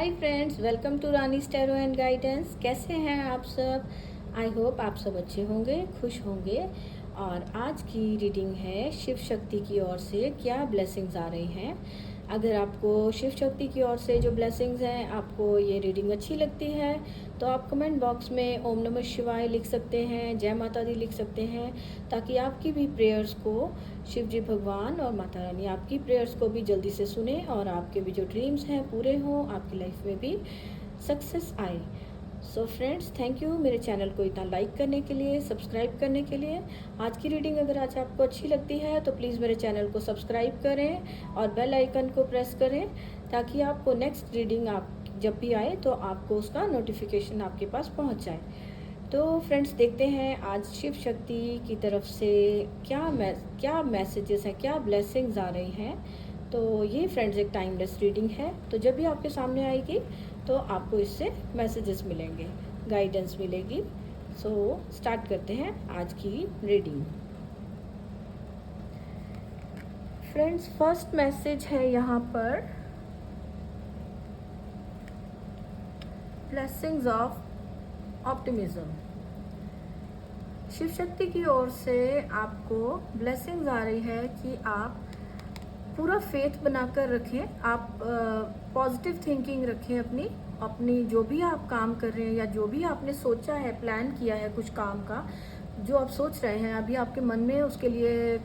Hi friends, welcome to Rani tarot and guidance. कैसे हैं आप सब? आई होप आप सब अच्छे होंगे, खुश होंगे। और आज की रीडिंग है शिव शक्ति की ओर से क्या ब्लेसिंग्स आ रही हैं। अगर आपको शिव शक्ति की ओर से जो ब्लेसिंग्स हैं, आपको ये रीडिंग अच्छी लगती है तो आप कमेंट बॉक्स में ओम नमः शिवाय लिख सकते हैं, जय माता दी लिख सकते हैं, ताकि आपकी भी प्रेयर्स को शिव जी भगवान और माता रानी आपकी प्रेयर्स को भी जल्दी से सुने और आपके भी जो ड्रीम्स हैं पूरे हों, आपकी लाइफ में भी सक्सेस आए। सो फ्रेंड्स, थैंक यू मेरे चैनल को इतना लाइक करने के लिए, सब्सक्राइब करने के लिए। आज की रीडिंग अगर आज आपको अच्छी लगती है तो प्लीज़ मेरे चैनल को सब्सक्राइब करें और बेल आइकन को प्रेस करें, ताकि आपको नेक्स्ट रीडिंग आप जब भी आए तो आपको उसका नोटिफिकेशन आपके पास पहुंच जाए। तो फ्रेंड्स, देखते हैं आज शिव शक्ति की तरफ से क्या मैसेजेस हैं, क्या ब्लेसिंग्स आ रही हैं। तो ये फ्रेंड्स एक टाइमलेस रीडिंग है, तो जब भी आपके सामने आएगी तो आपको इससे मैसेजेस मिलेंगे, गाइडेंस मिलेगी। सो स्टार्ट करते हैं आज की रीडिंग। फ्रेंड्स, फर्स्ट मैसेज है यहाँ पर blessings of optimism. Shiv Shakti की ओर से आपको ब्लेसिंग्स आ रही है कि आप पूरा फेथ बनाकर रखें, आप पॉजिटिव थिंकिंग रखें अपनी जो भी आप काम कर रहे हैं या जो भी आपने सोचा है, प्लान किया है कुछ काम का, जो आप सोच रहे हैं अभी आपके मन में उसके लिए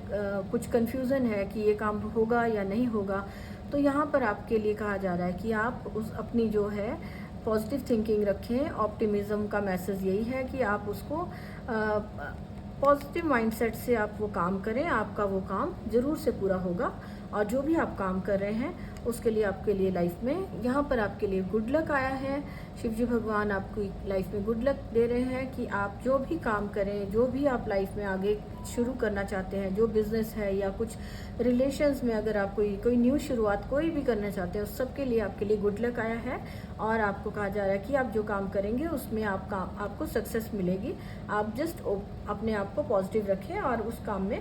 कुछ कंफ्यूजन है कि ये काम होगा या नहीं होगा। तो यहाँ पर आपके लिए कहा जा रहा है कि आप उस अपनी जो है पॉजिटिव थिंकिंग रखें। ऑप्टिमिज्म का मैसेज यही है कि आप उसको पॉजिटिव माइंडसेट से आप वो काम करें, आपका वो काम ज़रूर से पूरा होगा। और जो भी आप काम कर रहे हैं उसके लिए आपके लिए लाइफ में यहाँ पर आपके लिए गुड लक आया है। शिवजी भगवान आपकी लाइफ में गुड लक दे रहे हैं कि आप जो भी काम करें, जो भी आप लाइफ में आगे शुरू करना चाहते हैं, जो बिजनेस है या कुछ रिलेशंस में अगर आप कोई न्यू शुरुआत कोई भी करना चाहते हैं, उस सब के लिए आपके लिए गुड लक आया है। और आपको कहा जा रहा है कि आप जो काम करेंगे उसमें आपको सक्सेस मिलेगी। आप जस्ट अपने आप को पॉजिटिव रखें और उस काम में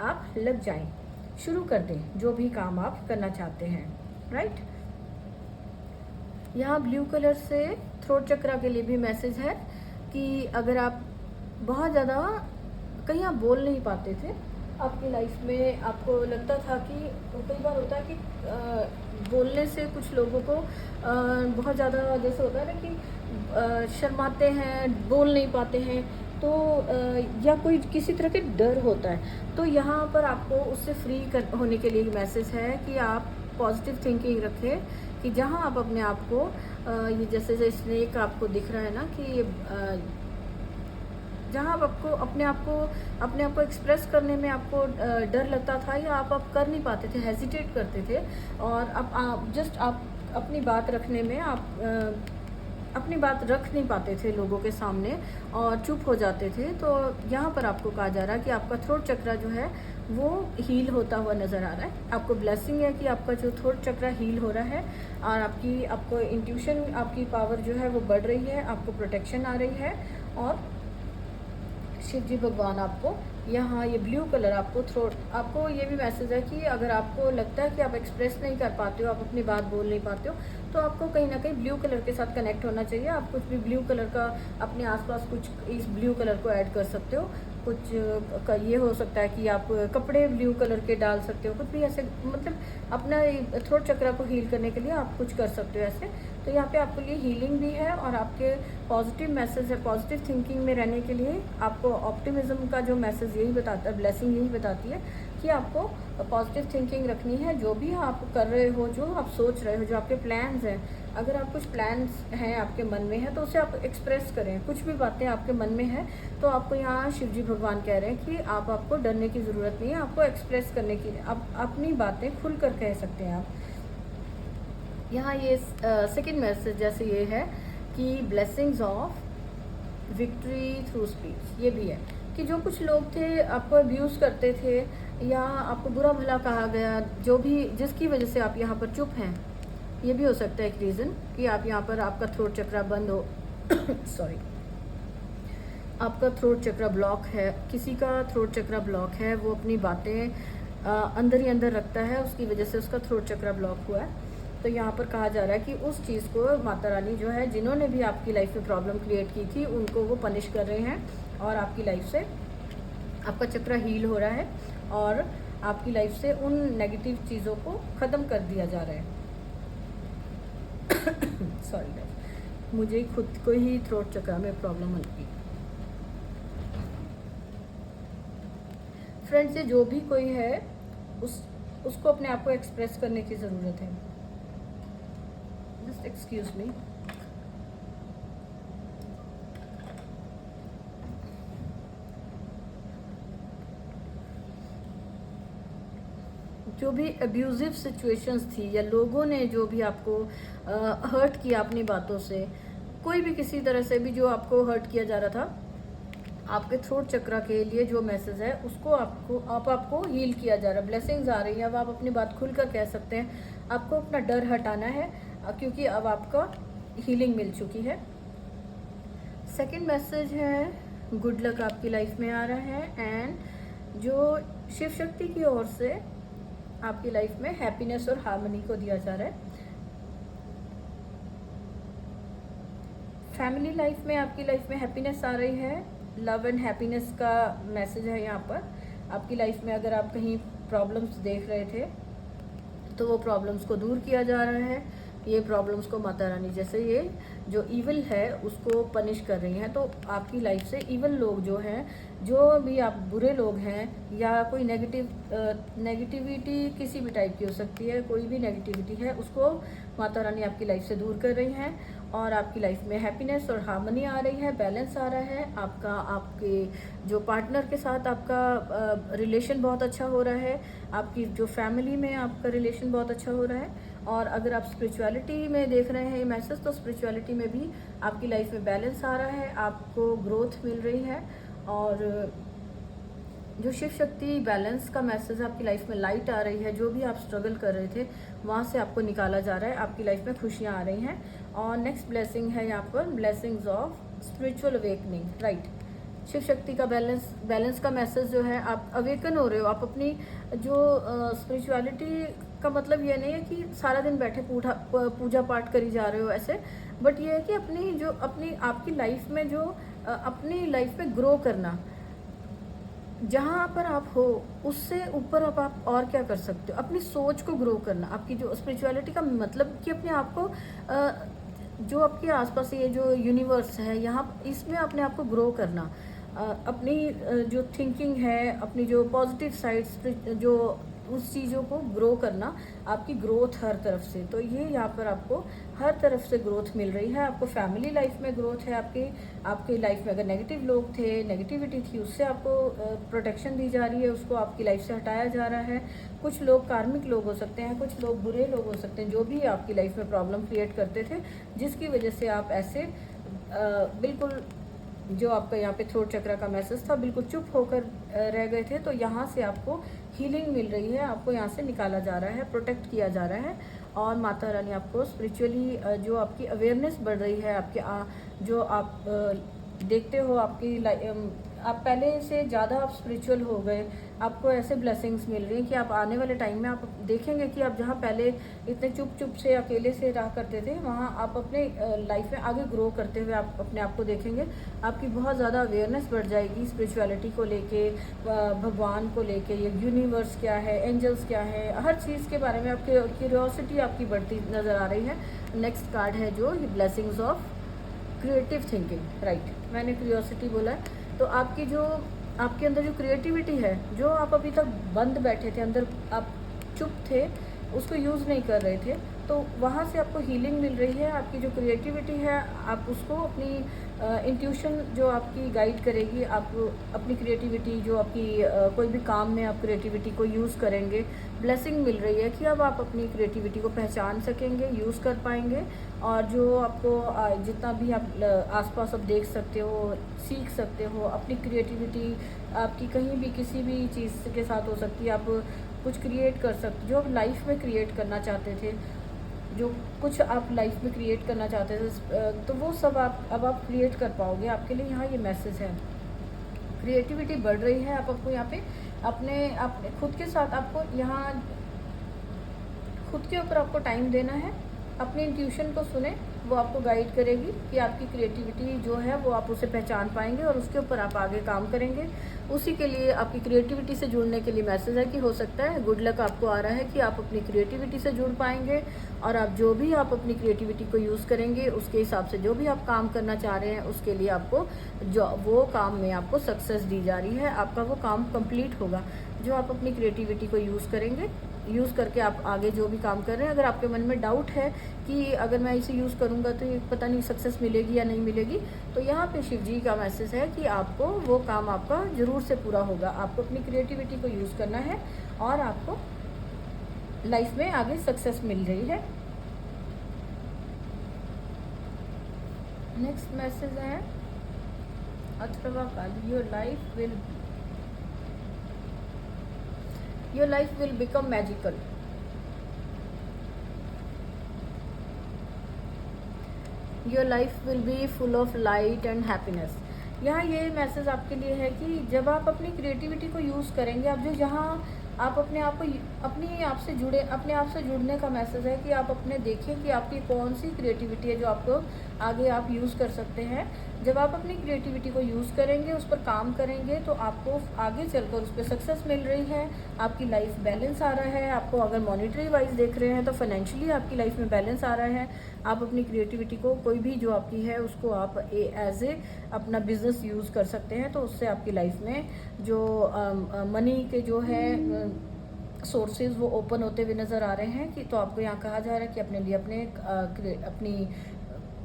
आप लग जाएं, शुरू कर दें जो भी काम आप करना चाहते हैं। राइट, यहाँ ब्लू कलर से थ्रोट चक्रा के लिए भी मैसेज है कि अगर आप बहुत ज़्यादा कहीं आप बोल नहीं पाते थे आपकी लाइफ में, आपको लगता था कि कई बार होता है कि बोलने से कुछ लोगों को बहुत ज़्यादा जैसे होता है ना कि शर्माते हैं, बोल नहीं पाते हैं, तो या कोई किसी तरह के डर होता है। तो यहाँ पर आपको उससे फ्री होने के लिए मैसेज है कि आप पॉजिटिव थिंकिंग रखें कि जहाँ आप अपने आप को ये जैसे स्नेक आपको दिख रहा है ना कि जहाँ आप अपने आप को एक्सप्रेस करने में आपको डर लगता था या आप कर नहीं पाते थे, हेजिटेट करते थे, और अब आप अपनी बात रखने में अपनी बात रख नहीं पाते थे लोगों के सामने और चुप हो जाते थे। तो यहाँ पर आपको कहा जा रहा है कि आपका थ्रोट चक्रा जो है वो हील होता हुआ नज़र आ रहा है। आपको ब्लेसिंग है कि आपका जो थ्रोट चक्रा हील हो रहा है और आपको इंट्यूशन, आपकी पावर जो है वो बढ़ रही है, आपको प्रोटेक्शन आ रही है। और शिव जी भगवान आपको यहाँ ये ब्लू कलर आपको ये भी मैसेज है कि अगर आपको लगता है कि आप एक्सप्रेस नहीं कर पाते हो, आप अपनी बात बोल नहीं पाते हो, तो आपको कहीं ना कहीं ब्लू कलर के साथ कनेक्ट होना चाहिए। आप कुछ भी ब्लू कलर का अपने आसपास कुछ इस ब्लू कलर को ऐड कर सकते हो। कुछ ये हो सकता है कि आप कपड़े ब्लू कलर के डाल सकते हो, कुछ भी ऐसे, मतलब अपना थ्रोट चक्रा को हील करने के लिए आप कुछ कर सकते हो ऐसे। तो यहाँ पे आपके लिए हीलिंग भी है और आपके पॉजिटिव मैसेज है, पॉजिटिव थिंकिंग में रहने के लिए आपको ऑप्टिमिज्म का जो मैसेज यही बताता है, ब्लेसिंग यही बताती है कि आपको पॉजिटिव थिंकिंग रखनी है। जो भी आप कर रहे हो, जो आप सोच रहे हो, जो आपके प्लान्स हैं, अगर आप कुछ प्लान्स हैं आपके मन में है तो उसे आप एक्सप्रेस करें। कुछ भी बातें आपके मन में है तो आपको यहाँ शिवजी भगवान कह रहे हैं कि आपको डरने की ज़रूरत नहीं है, आपको एक्सप्रेस करने की, आप अपनी बातें खुल कर कह सकते हैं आप। यहाँ ये सेकंड मैसेज जैसे ये है कि blessings of victory through speech, ये भी है कि जो कुछ लोग थे आपको अब्यूज़ करते थे या आपको बुरा भला कहा गया, जो भी जिसकी वजह से आप यहाँ पर चुप हैं, ये भी हो सकता है एक रीज़न कि आप यहाँ पर आपका थ्रोट चक्रा बंद हो सॉरी, आपका थ्रोट चक्रा ब्लॉक है, किसी का थ्रोट चक्रा ब्लॉक है, वो अपनी बातें अंदर ही अंदर रखता है, उसकी वजह से उसका थ्रोट चक्रा ब्लॉक हुआ है। तो यहाँ पर कहा जा रहा है कि उस चीज़ को माता रानी जो है, जिन्होंने भी आपकी लाइफ में प्रॉब्लम क्रिएट की थी, उनको वो पनिश कर रहे हैं और आपकी लाइफ से आपका चक्र हील हो रहा है और आपकी लाइफ से उन नेगेटिव चीज़ों को ख़त्म कर दिया जा रहा है। सॉरी गाइस, मुझे खुद को ही थ्रोट चक्र में प्रॉब्लम होती है। फ्रेंड्स, ये जो भी कोई है उसको अपने आप को एक्सप्रेस करने की ज़रूरत है। Just excuse me. जो भी अब्यूज़िव सिचुएशंस थी या लोगों ने जो भी आपको हर्ट किया अपनी बातों से, कोई भी किसी तरह से भी जो आपको हर्ट किया जा रहा था, आपके थ्रोट चक्र के लिए जो मैसेज है उसको आपको हील किया जा रहा है। ब्लेसिंग्स आ रही है। अब आप अपनी बात खुलकर कह सकते हैं। आपको अपना डर हटाना है क्योंकि अब आपका हीलिंग मिल चुकी है। सेकंड मैसेज है, गुड लक आपकी लाइफ में आ रहा है एंड जो शिव शक्ति की ओर से आपकी लाइफ में हैप्पीनेस और हार्मनी को दिया जा रहा है। फैमिली लाइफ में आपकी लाइफ में हैप्पीनेस आ रही है। लव एंड हैप्पीनेस का मैसेज है यहाँ पर। आपकी लाइफ में अगर आप कहीं प्रॉब्लम्स देख रहे थे तो वो प्रॉब्लम्स को दूर किया जा रहा है। ये प्रॉब्लम्स को माता रानी जैसे ये जो इविल है उसको पनिश कर रही हैं। तो आपकी लाइफ से इविल लोग जो हैं, जो भी आप बुरे लोग हैं या कोई नेगेटिविटी किसी भी टाइप की हो सकती है, कोई भी नेगेटिविटी है उसको माता रानी आपकी लाइफ से दूर कर रही हैं और आपकी लाइफ में हैप्पीनेस और हार्मनी आ रही है, बैलेंस आ रहा है। आपके जो पार्टनर के साथ आपका रिलेशन बहुत अच्छा हो रहा है। आपकी जो फैमिली में आपका रिलेशन बहुत अच्छा हो रहा है। और अगर आप स्पिरिचुअलिटी में देख रहे हैं ये मैसेज, तो स्पिरिचुअलिटी में भी आपकी लाइफ में बैलेंस आ रहा है, आपको ग्रोथ मिल रही है। और जो शिव शक्ति बैलेंस का मैसेज आपकी लाइफ में लाइट आ रही है, जो भी आप स्ट्रगल कर रहे थे वहाँ से आपको निकाला जा रहा है, आपकी लाइफ में खुशियाँ आ रही हैं। और नेक्स्ट ब्लेसिंग है यहाँ पर blessings of spiritual awakening, right. Shiv Shakti का बैलेंस का मैसेज जो है, आप अवेकन हो रहे हो। आप अपनी जो स्पिरिचुअलिटी का मतलब ये नहीं है कि सारा दिन बैठे पूजा पाठ करी जा रहे हो ऐसे, बट ये है कि अपनी आपकी लाइफ में जो अपनी लाइफ में ग्रो करना, जहाँ पर आप हो उससे ऊपर अब आप और क्या कर सकते हो, अपनी सोच को ग्रो करना। आपकी जो स्पिरिचुअलिटी का मतलब कि अपने आप को जो आपके आसपास ये जो यूनिवर्स है यहाँ, इसमें अपने आप को ग्रो करना, अपनी जो थिंकिंग है, अपनी जो पॉजिटिव साइड्स, जो उस चीज़ों को ग्रो करना, आपकी ग्रोथ हर तरफ से। तो ये यहाँ पर आपको हर तरफ से ग्रोथ मिल रही है। आपको फैमिली लाइफ में ग्रोथ है। आपकी लाइफ में अगर नेगेटिव लोग थे, नेगेटिविटी थी, उससे आपको प्रोटेक्शन दी जा रही है, उसको आपकी लाइफ से हटाया जा रहा है। कुछ लोग कार्मिक लोग हो सकते हैं, कुछ लोग बुरे लोग हो सकते हैं, जो भी आपकी लाइफ में प्रॉब्लम क्रिएट करते थे, जिसकी वजह से आप ऐसे बिल्कुल, जो आपका यहाँ पे थ्रोट चक्र का मैसेज था, बिल्कुल चुप होकर रह गए थे। तो यहाँ से आपको हीलिंग मिल रही है, आपको यहाँ से निकाला जा रहा है, प्रोटेक्ट किया जा रहा है। और माता रानी आपको स्पिरिचुअली जो आपकी अवेयरनेस बढ़ रही है, आपके जो आप देखते हो, आप पहले से ज़्यादा आप स्पिरिचुअल हो गए। आपको ऐसे ब्लेसिंग्स मिल रही हैं कि आप आने वाले टाइम में आप देखेंगे कि आप जहाँ पहले इतने चुप से अकेले से रहा करते थे, वहाँ आप अपने लाइफ में आगे ग्रो करते हुए आप अपने आप को देखेंगे। आपकी बहुत ज़्यादा अवेयरनेस बढ़ जाएगी स्पिरिचुअलिटी को लेके, भगवान को लेके, ये यूनिवर्स क्या है, एंजल्स क्या है, हर चीज़ के बारे में आपकी क्यूरियोसिटी आपकी बढ़ती नज़र आ रही है। नेक्स्ट कार्ड है जो blessings of creative thinking, right. मैंने क्यूरियोसिटी बोला है। तो आपके अंदर जो क्रिएटिविटी है, जो आप अभी तक बंद बैठे थे अंदर, आप चुप थे, उसको यूज़ नहीं कर रहे थे, तो वहाँ से आपको हीलिंग मिल रही है। आपकी जो क्रिएटिविटी है, आप उसको अपनी इंट्यूशन जो आपकी गाइड करेगी, आप अपनी क्रिएटिविटी जो आपकी कोई भी काम में आप क्रिएटिविटी को यूज़ करेंगे। ब्लेसिंग मिल रही है कि अब आप अपनी क्रिएटिविटी को पहचान सकेंगे, यूज़ कर पाएंगे। और जो आपको जितना भी आप आसपास आप देख सकते हो, सीख सकते हो, अपनी क्रिएटिविटी आपकी कहीं भी किसी भी चीज़ के साथ हो सकती है। आप कुछ क्रिएट कर सकते, जो आप लाइफ में क्रिएट करना चाहते थे, जो कुछ आप लाइफ में क्रिएट करना चाहते थे, तो वो सब अब आप क्रिएट कर पाओगे। आपके लिए यहाँ ये मैसेज है, क्रिएटिविटी बढ़ रही है। आपको यहाँ पे अपने खुद के साथ आपको यहाँ खुद के ऊपर आपको टाइम देना है, अपनी इंट्यूशन को सुने, वो आपको गाइड करेगी कि आपकी क्रिएटिविटी जो है वो आप उसे पहचान पाएंगे और उसके ऊपर आप आगे काम करेंगे। उसी के लिए आपकी क्रिएटिविटी से जुड़ने के लिए मैसेज है कि हो सकता है गुड लक आपको आ रहा है कि आप अपनी क्रिएटिविटी से जुड़ पाएंगे, और आप जो भी आप अपनी क्रिएटिविटी को यूज़ करेंगे उसके हिसाब से जो भी आप काम करना चाह रहे हैं उसके लिए आपको जो वो काम में आपको सक्सेस दी जा रही है, आपका वो काम कंप्लीट होगा। जो आप अपनी क्रिएटिविटी को यूज़ करेंगे, यूज़ करके आप आगे जो भी काम कर रहे हैं, अगर आपके मन में डाउट है कि अगर मैं इसे यूज़ करूँगा तो ये पता नहीं सक्सेस मिलेगी या नहीं मिलेगी, तो यहाँ पे शिव जी का मैसेज है कि आपको वो काम आपका ज़रूर से पूरा होगा। आपको अपनी क्रिएटिविटी को यूज़ करना है और आपको लाइफ में आगे सक्सेस मिल रही है। नेक्स्ट मैसेज है Atharva Kali, your life will become magical. Your life will be full of light and happiness. यहाँ ये मैसेज आपके लिए है कि जब आप अपनी क्रिएटिविटी को यूज़ करेंगे, आप जो जहाँ आप अपने आप को अपने आप से जुड़े, अपने आप से जुड़ने का मैसेज है कि आप अपने देखिए कि आपकी कौन सी क्रिएटिविटी है जो आपको आगे आप यूज़ कर सकते हैं। जब आप अपनी क्रिएटिविटी को यूज़ करेंगे, उस पर काम करेंगे, तो आपको आगे चलकर उस पर सक्सेस मिल रही है, आपकी लाइफ बैलेंस आ रहा है। आपको अगर मॉनेटरी वाइज देख रहे हैं तो फाइनेंशियली आपकी लाइफ में बैलेंस आ रहा है। आप अपनी क्रिएटिविटी को कोई भी जो आपकी है उसको आप एज ए अपना बिजनेस यूज़ कर सकते हैं, तो उससे आपकी लाइफ में जो मनी के जो है सोर्सेज वो ओपन होते हुए नज़र आ रहे हैं। कि तो आपको यहाँ कहा जा रहा है कि अपने लिए अपनी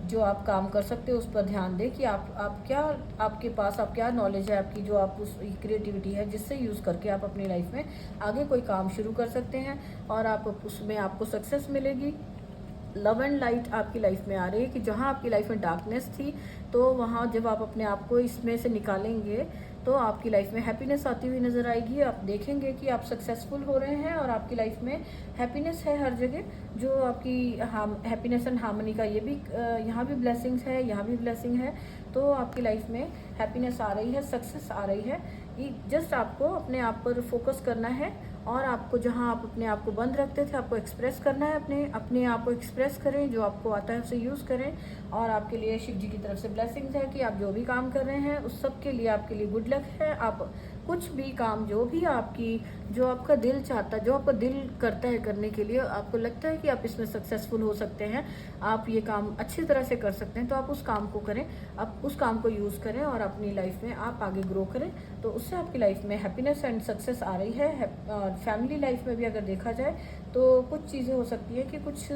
जो आप काम कर सकते हो उस पर ध्यान दें कि आप क्या, आपके पास आप क्या नॉलेज है आपकी, जो आप उस क्रिएटिविटी है जिससे यूज़ करके आप अपनी लाइफ में आगे कोई काम शुरू कर सकते हैं और आप उसमें आपको सक्सेस मिलेगी। लव एंड लाइट आपकी लाइफ में आ रही है कि जहाँ आपकी लाइफ में डार्कनेस थी, तो वहाँ जब आप अपने आप को इसमें से निकालेंगे तो आपकी लाइफ में हैप्पीनेस आती हुई नज़र आएगी। आप देखेंगे कि आप सक्सेसफुल हो रहे हैं और आपकी लाइफ में हैप्पीनेस है हर जगह। जो आपकी हैप्पीनेस एंड हार्मनी का ये भी यहाँ भी ब्लेसिंग्स है, यहाँ भी ब्लेसिंग है। तो आपकी लाइफ में हैप्पीनेस आ रही है, सक्सेस आ रही है। जस्ट आपको अपने आप पर फोकस करना है और आपको जहाँ आप अपने आप को बंद रखते थे आपको एक्सप्रेस करना है। अपने आप को एक्सप्रेस करें, जो आपको आता है उसे यूज़ करें। और आपके लिए शिव जी की तरफ से ब्लेसिंग्स है कि आप जो भी काम कर रहे हैं उस सब के लिए आपके लिए गुड लक है। आप कुछ भी काम जो आपका दिल चाहता है, जो आपका दिल करता है करने के लिए, आपको लगता है कि आप इसमें सक्सेसफुल हो सकते हैं, आप ये काम अच्छी तरह से कर सकते हैं, तो आप उस काम को करें, आप उस काम को यूज़ करें और अपनी लाइफ में आप आगे ग्रो करें। तो उससे आपकी लाइफ में हैप्पीनेस एंड सक्सेस आ रही है। और फैमिली लाइफ में भी अगर देखा जाए तो कुछ चीज़ें हो सकती है कि कुछ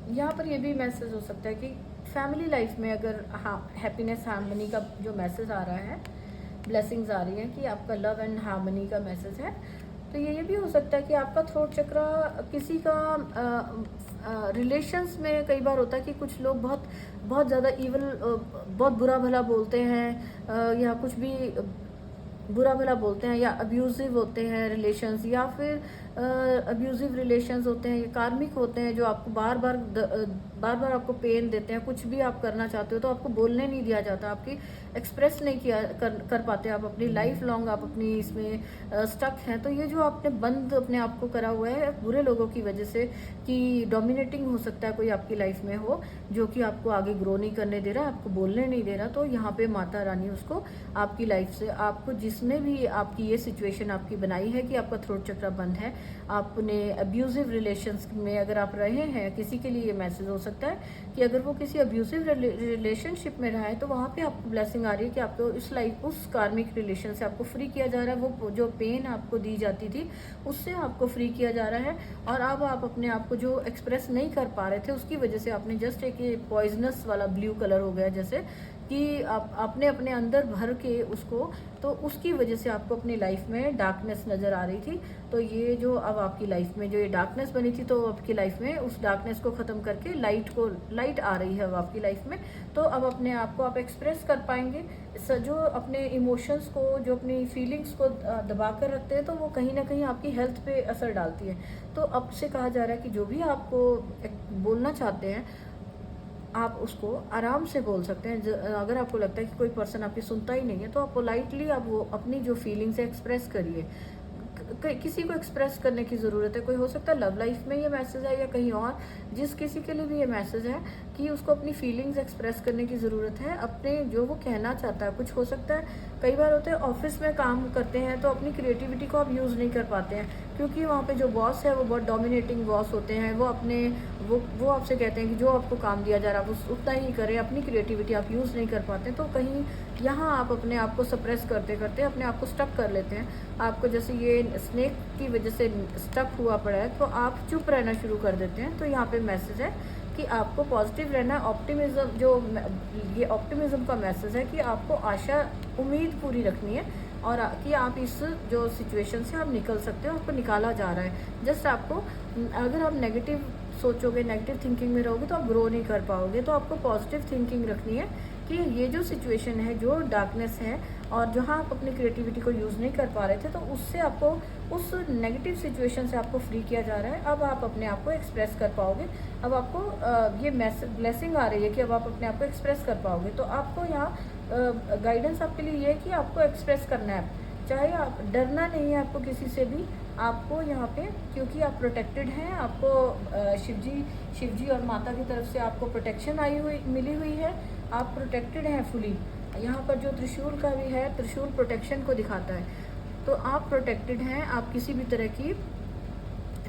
यहाँ पर ये भी मैसेज हो सकता है कि फैमिली लाइफ में अगर हैप्पीनेस हार्मनी का जो मैसेज आ रहा है, ब्लेसिंग्स आ रही है कि आपका लव एंड हार्मनी का मैसेज है। तो ये भी हो सकता है कि आपका थ्रोट चक्र किसी का रिलेशंस में कई बार होता है कि कुछ लोग बहुत ज़्यादा ईवल, बहुत बुरा भला बोलते हैं या कुछ भी बुरा भला बोलते हैं, या अब्यूज़िव होते हैं रिलेशंस, या फिर अब्यूज़िव रिलेशंस होते हैं, या कार्मिक होते हैं जो आपको बार बार आपको पेन देते हैं। कुछ भी आप करना चाहते हो तो आपको बोलने नहीं दिया जाता, आपकी एक्सप्रेस नहीं कर पाते आप अपनी लाइफ लॉन्ग, आप अपनी इसमें स्टक हैं। तो ये जो आपने बंद अपने आप को करा हुआ है बुरे लोगों की वजह से, कि डोमिनेटिंग हो सकता है कोई आपकी लाइफ में हो जो कि आपको आगे ग्रो नहीं करने दे रहा, आपको बोलने नहीं दे रहा, तो यहाँ पे माता रानी उसको आपकी लाइफ से, आपको जिसने भी आपकी ये सिचुएशन आपकी बनाई है कि आपका थ्रोट चक्र बंद है, आपने अब्यूज़िव रिलेशंस में अगर आप रहे हैं, किसी के लिए ये मैसेज हो सकता है कि अगर वो किसी अब्यूज़िव रिलेशनशिप में रहा है तो वहाँ पे आपको ब्लेसिंग आ रही है कि आपको इस लाइफ उस कार्मिक रिलेशन से आपको फ्री किया जा रहा है। वो जो पेन आपको दी जाती थी उससे आपको फ्री किया जा रहा है, और अब आप अपने आप को जो एक्सप्रेस नहीं कर पा रहे थे उसकी वजह से आपने जस्ट एक ये पॉइजनस वाला ब्लू कलर हो गया, जैसे कि आपने अपने अंदर भर के उसको, तो उसकी वजह से आपको अपनी लाइफ में डार्कनेस नज़र आ रही थी। तो ये जो अब आपकी लाइफ में जो ये डार्कनेस बनी थी, तो आपकी लाइफ में उस डार्कनेस को ख़त्म करके लाइट आ रही है अब आपकी लाइफ में। तो अब अपने आप को आप एक्सप्रेस कर पाएंगे। जो अपने इमोशंस को, जो अपनी फीलिंग्स को दबा कर रखते हैं, तो वो कहीं ना कहीं आपकी हेल्थ पे असर डालती है। तो अब से कहा जा रहा है कि जो भी आपको बोलना चाहते हैं आप उसको आराम से बोल सकते हैं। अगर आपको लगता है कि कोई पर्सन आपकी सुनता ही नहीं है तो आप पोलाइटली आप वो अपनी जो फीलिंग्स है एक्सप्रेस करिए। किसी को एक्सप्रेस करने की ज़रूरत है। कोई हो सकता है लव लाइफ में ये मैसेज है या कहीं और, जिस किसी के लिए भी ये मैसेज है कि उसको अपनी फीलिंग्स एक्सप्रेस करने की ज़रूरत है, अपने जो वो कहना चाहता है। कुछ हो सकता है, कई बार होता है ऑफिस में काम करते हैं तो अपनी क्रिएटिविटी को आप यूज़ नहीं कर पाते हैं, क्योंकि वहाँ पे जो बॉस है वो बहुत डोमिनेटिंग बॉस होते हैं। वो अपने वो आपसे कहते हैं कि जो आपको काम दिया जा रहा है आप उतना ही करें, अपनी क्रिएटिविटी आप यूज़ नहीं कर पाते। तो कहीं यहाँ आप अपने आप को सप्रेस करते करते अपने आप को स्टक कर लेते हैं। आपको जैसे ये स्नेक की वजह से स्टक हुआ पड़ा है, तो आप चुप रहना शुरू कर देते हैं। तो यहाँ पे मैसेज है कि आपको पॉजिटिव रहना है। ऑप्टिमिज्म, ये ऑप्टिमिज्म का मैसेज है कि आपको आशा, उम्मीद पूरी रखनी है, और कि आप इस जो सिचुएशन से आप निकल सकते हो, आपको निकाला जा रहा है। जस्ट आपको, अगर आप नेगेटिव सोचोगे, नेगेटिव थिंकिंग में रहोगे तो आप ग्रो नहीं कर पाओगे। तो आपको पॉजिटिव थिंकिंग रखनी है कि ये जो सिचुएशन है, जो डार्कनेस है, और जहाँ आप अपनी क्रिएटिविटी को यूज़ नहीं कर पा रहे थे, तो उससे आपको, उस नेगेटिव सिचुएशन से आपको फ्री किया जा रहा है। अब आप अपने आप को एक्सप्रेस कर पाओगे। अब आपको ये मैसेज, ब्लेसिंग आ रही है कि अब आप अपने आप को एक्सप्रेस कर पाओगे। तो आपको यहाँ गाइडेंस आपके लिए ये है कि आपको एक्सप्रेस करना है, चाहे आप, डरना नहीं है आपको किसी से भी। आपको यहाँ पे, क्योंकि आप प्रोटेक्टेड हैं, आपको शिव जी और माता की तरफ से आपको प्रोटेक्शन मिली हुई है। आप प्रोटेक्टेड हैं फुली। यहाँ पर जो त्रिशूल का भी है, त्रिशूल प्रोटेक्शन को दिखाता है। तो आप प्रोटेक्टेड हैं। आप किसी भी तरह की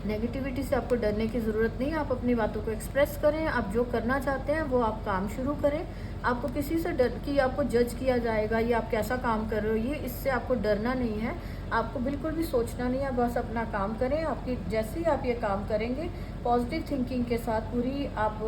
नेगेटिविटी से आपको डरने की ज़रूरत नहीं है। आप अपनी बातों को एक्सप्रेस करें। आप जो करना चाहते हैं वो आप काम शुरू करें। आपको किसी से डर कि आपको जज किया जाएगा या आप कैसा काम कर रहे हो, ये इससे आपको डरना नहीं है। आपको बिल्कुल भी सोचना नहीं है, बस अपना काम करें। आपकी जैसे ही आप ये काम करेंगे, पॉजिटिव थिंकिंग के साथ, पूरी आप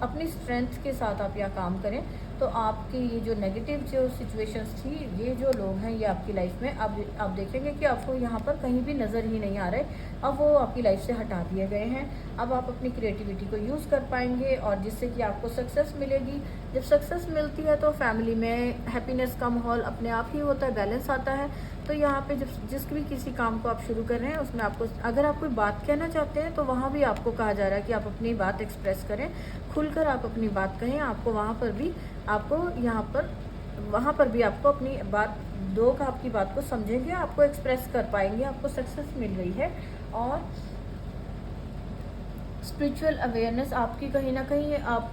अपनी स्ट्रेंथ के साथ आप यह काम करें, तो आपकी ये जो नेगेटिव जो सिचुएशंस थी, ये जो लोग हैं, ये आपकी लाइफ में अब आप देखेंगे कि आपको यहाँ पर कहीं भी नज़र ही नहीं आ रहे। अब वो आपकी लाइफ से हटा दिए गए हैं। अब आप अपनी क्रिएटिविटी को यूज़ कर पाएंगे, और जिससे कि आपको सक्सेस मिलेगी। जब सक्सेस मिलती है तो फैमिली में हैप्पीनेस का माहौल अपने आप ही होता है, बैलेंस आता है। तो यहाँ पे जब जिस भी किसी काम को आप शुरू कर रहे हैं, उसमें आपको, अगर आप कोई बात कहना चाहते हैं, तो वहाँ भी आपको कहा जा रहा है कि आप अपनी बात एक्सप्रेस करें, खुलकर आप अपनी बात कहें। आपको वहाँ पर भी, आपको यहाँ पर, वहाँ पर भी आपको अपनी बात, लोग आपकी बात को समझेंगे, आपको एक्सप्रेस कर पाएंगे। आपको सक्सेस मिल रही है। और स्पिरिचुअल अवेयरनेस आपकी, कहीं ना कहीं आप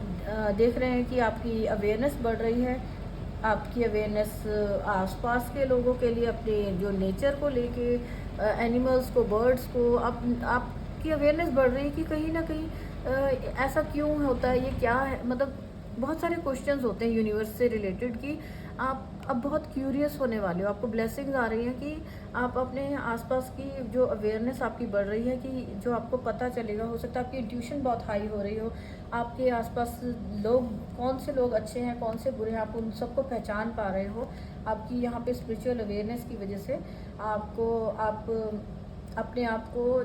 देख रहे हैं कि आपकी अवेयरनेस बढ़ रही है। आपकी अवेयरनेस आसपास के लोगों के लिए, अपने जो नेचर को लेके, एनिमल्स को, बर्ड्स को, आपकी अवेयरनेस बढ़ रही है कि कहीं ना कहीं ऐसा क्यों होता है, ये क्या है। मतलब बहुत सारे क्वेश्चंस होते हैं यूनिवर्स से रिलेटेड कि आप अब बहुत क्यूरियस होने वाले हो। आपको ब्लेसिंग्स आ रही हैं कि आप अपने आसपास की जो अवेयरनेस आपकी बढ़ रही है, कि जो आपको पता चलेगा, हो सकता है आपकी इंट्यूशन बहुत हाई हो रही हो। आपके आसपास लोग, कौन से लोग अच्छे हैं, कौन से बुरे हैं, आप उन सबको पहचान पा रहे हो। आपकी यहाँ पे स्पिरिचुअल अवेयरनेस की वजह से आपको, आप अपने आप को,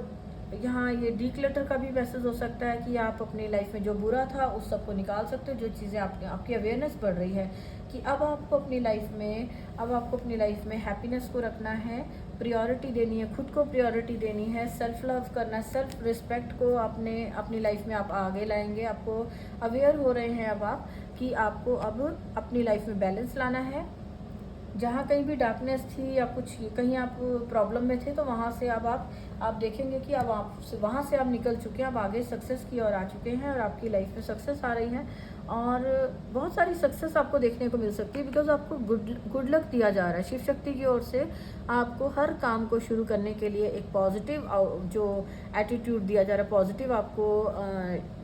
यहाँ ये डीक्लटर का भी मैसेज हो सकता है कि आप अपनी लाइफ में जो बुरा था उस सबको निकाल सकते हो। जो चीज़ें आपकी अवेयरनेस बढ़ रही है कि अब आपको अपनी लाइफ में हैप्पीनेस को रखना है, प्रायोरिटी देनी है, खुद को प्रायोरिटी देनी है, सेल्फ लव करना है, सेल्फ रिस्पेक्ट को आपने अपनी लाइफ में आप आगे लाएंगे। आपको अवेयर हो रहे हैं अब आप कि आपको अब अपनी लाइफ में बैलेंस लाना है। जहाँ कहीं भी डार्कनेस थी या कुछ कहीं आप प्रॉब्लम में थे, तो वहाँ से अब आप देखेंगे कि अब आप वहाँ से आप निकल चुके हैं। अब आगे सक्सेस की ओर आ चुके हैं, और आपकी लाइफ में सक्सेस आ रही है। और बहुत सारी सक्सेस आपको देखने को मिल सकती है, बिकॉज आपको गुड लक दिया जा रहा है शिव शक्ति की ओर से। आपको हर काम को शुरू करने के लिए एक पॉजिटिव जो एटीट्यूड दिया जा रहा है, पॉजिटिव आपको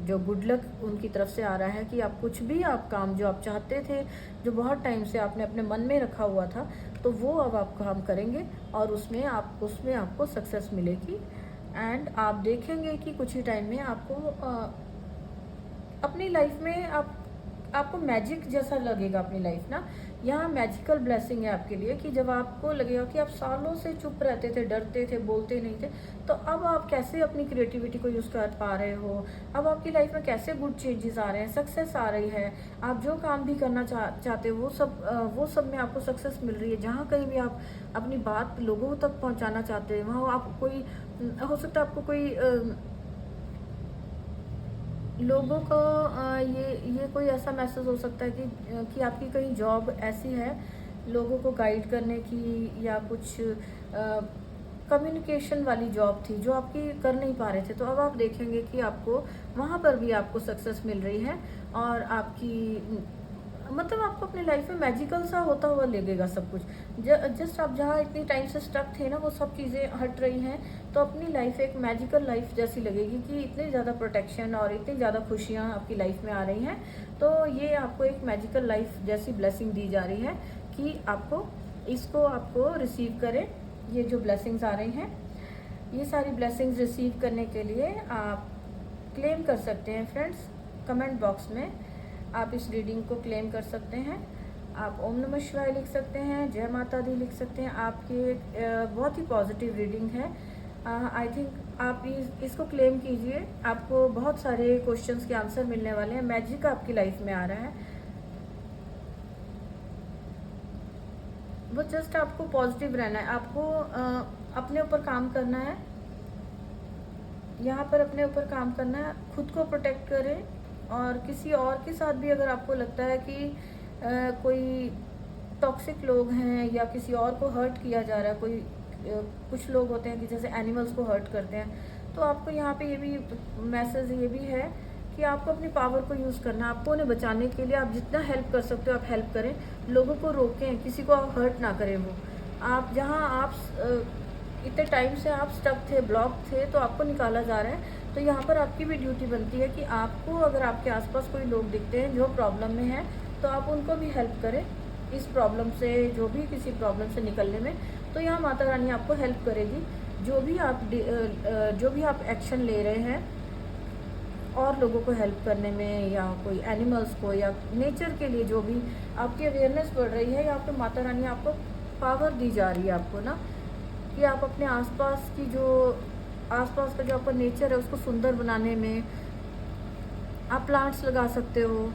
जो गुड लक उनकी तरफ से आ रहा है कि आप कुछ भी, आप काम जो आप चाहते थे, जो बहुत टाइम से आपने अपने मन में रखा हुआ था, तो वो अब आप काम करेंगे, और उसमें आपको सक्सेस मिलेगी। एंड आप देखेंगे कि कुछ ही टाइम में आपको अपनी लाइफ में आपको मैजिक जैसा लगेगा अपनी लाइफ ना। यहाँ मैजिकल ब्लेसिंग है आपके लिए कि जब आपको लगेगा कि आप सालों से चुप रहते थे, डरते थे, बोलते नहीं थे, तो अब आप कैसे अपनी क्रिएटिविटी को यूज़ कर पा रहे हो। अब आपकी लाइफ में कैसे गुड चेंजेस आ रहे हैं, सक्सेस आ रही है। आप जो काम भी करना चाहते हो, वो सब में आपको सक्सेस मिल रही है। जहाँ कहीं भी आप अपनी बात लोगों तक पहुँचाना चाहते हैं, वहाँ आप कोई, हो सकता है आपको कोई लोगों को ये कोई ऐसा मैसेज हो सकता है कि आपकी कहीं जॉब ऐसी है लोगों को गाइड करने की, या कुछ कम्युनिकेशन वाली जॉब थी जो आपकी कर नहीं पा रहे थे, तो अब आप देखेंगे कि आपको वहाँ पर भी आपको सक्सेस मिल रही है और आपकी मतलब आपको अपनी लाइफ में मैजिकल सा होता हुआ लगेगा सब कुछ। जस्ट आप जहाँ इतनी टाइम से स्टक थे ना, वो सब चीज़ें हट रही हैं, तो अपनी लाइफ एक मैजिकल लाइफ जैसी लगेगी कि इतनी ज़्यादा प्रोटेक्शन और इतनी ज़्यादा खुशियाँ आपकी लाइफ में आ रही हैं। तो ये आपको एक मैजिकल लाइफ जैसी ब्लेसिंग दी जा रही है कि आपको रिसीव करें। ये जो ब्लेसिंग्स आ रही हैं, ये सारी ब्लेसिंग्स रिसीव करने के लिए आप क्लेम कर सकते हैं फ्रेंड्स। कमेंट बॉक्स में आप इस रीडिंग को क्लेम कर सकते हैं। आप ओम नमः शिवाय लिख सकते हैं, जय माता दी लिख सकते हैं। आपकी बहुत ही पॉजिटिव रीडिंग है। आई थिंक आप इसको क्लेम कीजिए, आपको बहुत सारे क्वेश्चंस के आंसर मिलने वाले हैं। मैजिक आपकी लाइफ में आ रहा है, वो जस्ट आपको पॉजिटिव रहना है। आपको अपने ऊपर काम करना है, यहाँ पर अपने ऊपर काम करना है। खुद को प्रोटेक्ट करें, और किसी और के साथ भी अगर आपको लगता है कि कोई टॉक्सिक लोग हैं या किसी और को हर्ट किया जा रहा है, कुछ लोग होते हैं कि जैसे एनिमल्स को हर्ट करते हैं, तो आपको यहाँ पे ये भी मैसेज ये भी है कि आपको अपनी पावर को यूज़ करना है। आपको उन्हें बचाने के लिए आप जितना हेल्प कर सकते हो आप हेल्प करें, लोगों को रोकें, किसी को आप हर्ट ना करें। वो आप जहाँ आप इतने टाइम से आप स्टक थे, ब्लॉक थे, तो आपको निकाला जा रहा है। तो यहाँ पर आपकी भी ड्यूटी बनती है कि आपको अगर आपके आसपास कोई लोग दिखते हैं जो प्रॉब्लम में हैं, तो आप उनको भी हेल्प करें इस प्रॉब्लम से, जो भी किसी प्रॉब्लम से निकलने में। तो यहाँ माता रानी आपको हेल्प करेगी। जो भी आप एक्शन ले रहे हैं और लोगों को हेल्प करने में, या कोई एनिमल्स को या नेचर के लिए, जो भी आपकी अवेयरनेस बढ़ रही है, या फिर माता रानी आपको पावर दी जा रही है आपको ना, कि आप अपने आसपास का जो आपका नेचर है उसको सुंदर बनाने में आप प्लांट्स लगा सकते हो,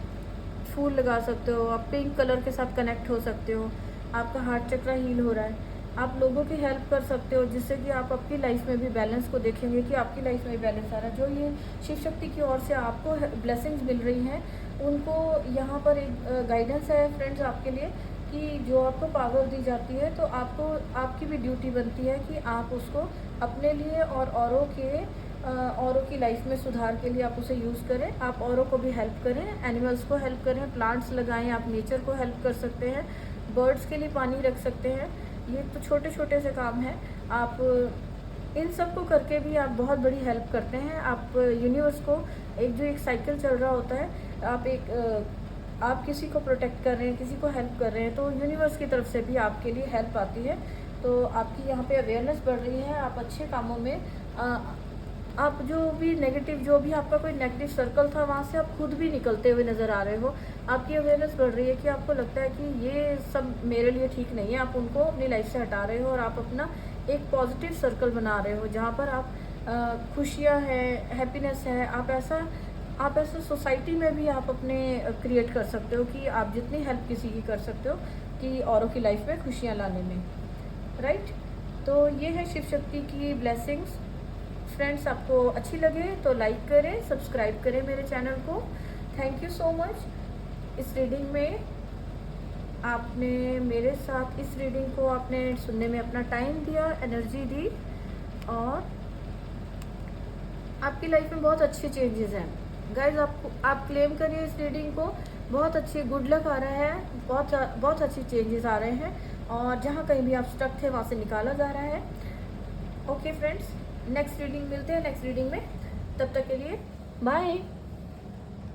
फूल लगा सकते हो, आप पिंक कलर के साथ कनेक्ट हो सकते हो। आपका हार्ट चक्र हील हो रहा है, आप लोगों की हेल्प कर सकते हो, जिससे कि आप आपकी लाइफ में भी बैलेंस को देखेंगे कि आपकी लाइफ में भी बैलेंस आ रहा है। जो ये शिव शक्ति की ओर से आपको ब्लेसिंग्स मिल रही हैं, उनको यहाँ पर एक गाइडेंस है फ्रेंड्स आपके लिए, कि जो आपको पावर दी जाती है, तो आपकी भी ड्यूटी बनती है कि आप उसको अपने लिए और औरों की लाइफ में सुधार के लिए आप उसे यूज़ करें। आप औरों को भी हेल्प करें, एनिमल्स को हेल्प करें, प्लांट्स लगाएं, आप नेचर को हेल्प कर सकते हैं, बर्ड्स के लिए पानी रख सकते हैं। ये तो छोटे छोटे से काम हैं। आप इन सब को करके भी आप बहुत बड़ी हेल्प करते हैं। आप यूनिवर्स को जो एक साइकिल चल रहा होता है, आप किसी को प्रोटेक्ट कर रहे हैं, किसी को हेल्प कर रहे हैं, तो यूनिवर्स की तरफ से भी आपके लिए हेल्प आती है। तो आपकी यहाँ पे अवेयरनेस बढ़ रही है। आप अच्छे कामों में आप जो भी आपका कोई नेगेटिव सर्कल था, वहाँ से आप खुद भी निकलते हुए नज़र आ रहे हो। आपकी अवेयरनेस बढ़ रही है कि आपको लगता है कि ये सब मेरे लिए ठीक नहीं है। आप उनको अपनी लाइफ से हटा रहे हो और आप अपना एक पॉजिटिव सर्कल बना रहे हो, जहाँ पर आप खुशियाँ हैं, हैप्पीनेस है। आप ऐसा सोसाइटी में भी आप अपने क्रिएट कर सकते हो कि आप जितनी हेल्प किसी की कर सकते हो कि औरों की लाइफ में खुशियाँ लाने में, राइट। तो ये है शिव शक्ति की ब्लेसिंग्स। फ्रेंड्स, आपको अच्छी लगे तो लाइक करें, सब्सक्राइब करें मेरे चैनल को। Thank you so much. इस रीडिंग में आपने मेरे साथ इस रीडिंग को आपने सुनने में अपना टाइम दिया, एनर्जी दी, और आपकी लाइफ में बहुत अच्छे चेंजेस हैं गाइज। आप क्लेम करिए इस रीडिंग को। बहुत अच्छी गुड लक आ रहा है, बहुत अच्छी चेंजेस आ रहे हैं, और जहाँ कहीं भी आप स्टक थे वहाँ से निकाला जा रहा है। ओके फ्रेंड्स, नेक्स्ट रीडिंग मिलते हैं नेक्स्ट रीडिंग में। तब तक के लिए बाय।